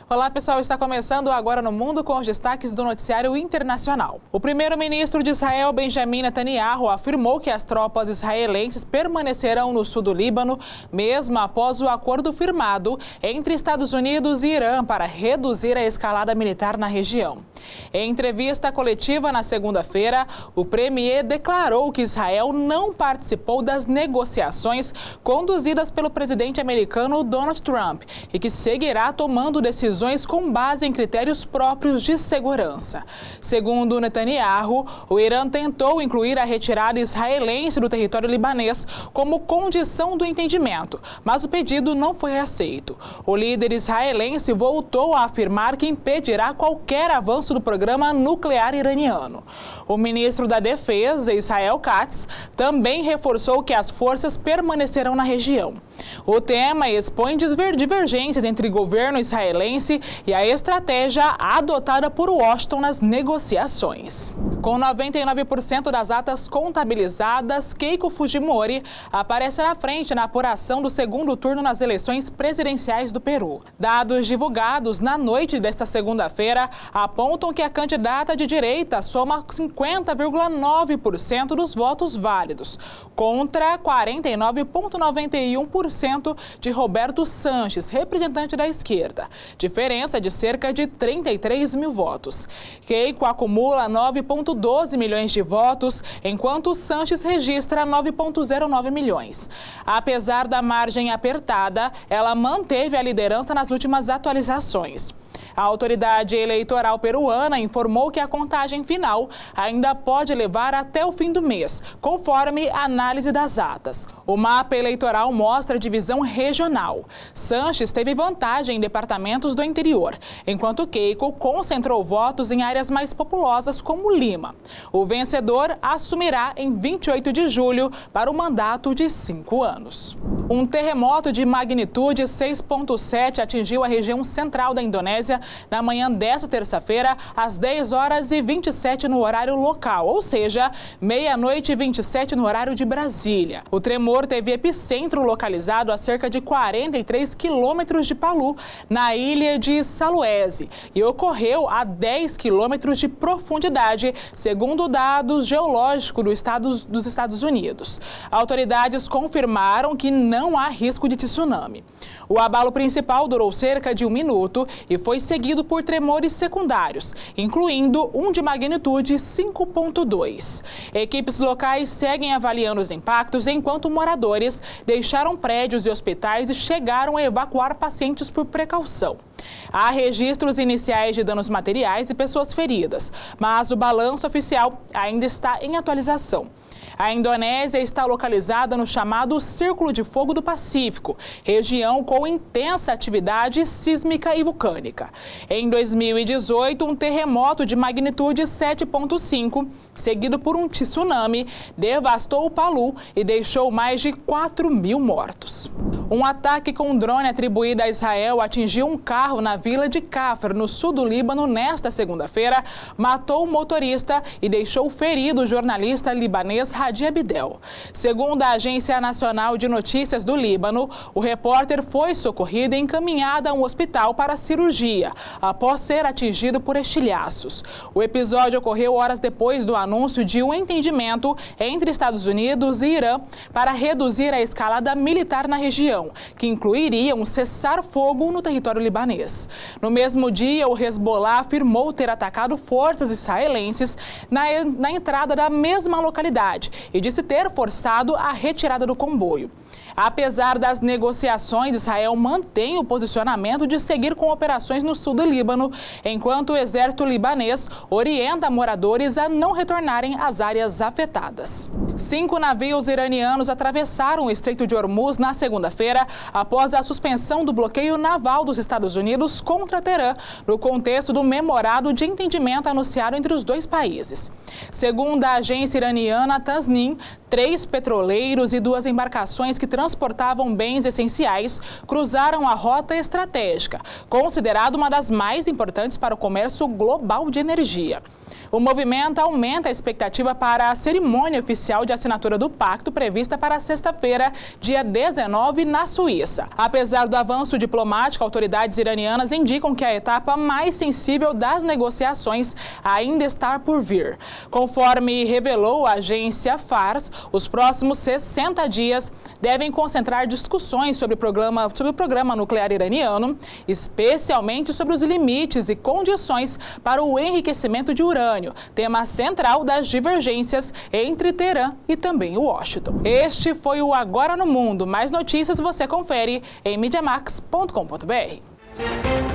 Olá pessoal, está começando agora no Mundo com os destaques do noticiário internacional. O primeiro-ministro de Israel, Benjamin Netanyahu, afirmou que as tropas israelenses permanecerão no sul do Líbano, mesmo após o acordo firmado entre Estados Unidos e Irã para reduzir a escalada militar na região. Em entrevista coletiva na segunda-feira, o premier declarou que Israel não participou das negociações conduzidas pelo presidente americano Donald Trump e que seguirá tomando decisões com base em critérios próprios de segurança. Segundo Netanyahu, o Irã tentou incluir a retirada israelense do território libanês como condição do entendimento, mas o pedido não foi aceito. O líder israelense voltou a afirmar que impedirá qualquer avanço do programa nuclear iraniano. O ministro da Defesa, Israel Katz, também reforçou que as forças permanecerão na região. O tema expõe divergências entre o governo israelense e a estratégia adotada por Washington nas negociações. Com 99% das atas contabilizadas, Keiko Fujimori aparece na frente na apuração do segundo turno nas eleições presidenciais do Peru. Dados divulgados na noite desta segunda-feira apontam que a candidata de direita soma 50,9% dos votos válidos, contra 49,91% de Roberto Sanches, representante da esquerda, diferença de cerca de 33 mil votos. Keiko acumula 9,12 milhões de votos, enquanto Sanches registra 9,09 milhões. Apesar da margem apertada, ela manteve a liderança nas últimas atualizações. A autoridade eleitoral peruana informou que a contagem final ainda pode levar até o fim do mês, conforme a análise das atas. O mapa eleitoral mostra a divisão regional. Sanches teve vantagem em departamentos do interior, enquanto Keiko concentrou votos em áreas mais populosas como Lima. O vencedor assumirá em 28 de julho para um mandato de 5 anos. Um terremoto de magnitude 6,7 atingiu a região central da Indonésia na manhã desta terça-feira, às 10h27 no horário local, ou seja, meia-noite e 27 no horário de Brasília. O tremor teve epicentro localizado a cerca de 43 quilômetros de Palu, na ilha de Sulawesi, e ocorreu a 10 quilômetros de profundidade, segundo dados geológicos dos Estados Unidos. Autoridades confirmaram que não há risco de tsunami. O abalo principal durou cerca de 1 minuto e foi seguido por tremores secundários, incluindo um de magnitude 5,2. Equipes locais seguem avaliando os impactos, enquanto moradores deixaram prédios e hospitais e chegaram a evacuar pacientes por precaução. Há registros iniciais de danos materiais e pessoas feridas, mas o balanço oficial ainda está em atualização. A Indonésia está localizada no chamado Círculo de Fogo do Pacífico, região com intensa atividade sísmica e vulcânica. Em 2018, um terremoto de magnitude 7,5, seguido por um tsunami, devastou o Palu e deixou mais de 4 mil mortos. Um ataque com drone atribuído a Israel atingiu um carro na vila de Kafr, no sul do Líbano, nesta segunda-feira, matou o motorista e deixou ferido o jornalista libanês Hadi Abdel. Segundo a Agência Nacional de Notícias do Líbano, o repórter foi socorrido e encaminhado a um hospital para cirurgia, após ser atingido por estilhaços. O episódio ocorreu horas depois do anúncio de um entendimento entre Estados Unidos e Irã para reduzir a escalada militar na região, que incluiria um cessar-fogo no território libanês. No mesmo dia, o Hezbollah afirmou ter atacado forças israelenses na entrada da mesma localidade e disse ter forçado a retirada do comboio. Apesar das negociações, Israel mantém o posicionamento de seguir com operações no sul do Líbano, enquanto o exército libanês orienta moradores a não retornarem às áreas afetadas. 5 navios iranianos atravessaram o Estreito de Hormuz na segunda-feira, após a suspensão do bloqueio naval dos Estados Unidos contra Teherã, no contexto do memorado de entendimento anunciado entre os dois países. Segundo a agência iraniana Tasnim, 3 petroleiros e 2 embarcações que transportavam bens essenciais cruzaram a rota estratégica, considerada uma das mais importantes para o comércio global de energia. O movimento aumenta a expectativa para a cerimônia oficial de assinatura do pacto prevista para sexta-feira, dia 19, na Suíça. Apesar do avanço diplomático, autoridades iranianas indicam que a etapa mais sensível das negociações ainda está por vir. Conforme revelou a agência Fars, os próximos 60 dias devem concentrar discussões sobre o programa nuclear iraniano, especialmente sobre os limites e condições para o enriquecimento de urânio, tema central das divergências entre Teherã e também Washington. Este foi o Agora no Mundo. Mais notícias você confere em mediamax.com.br.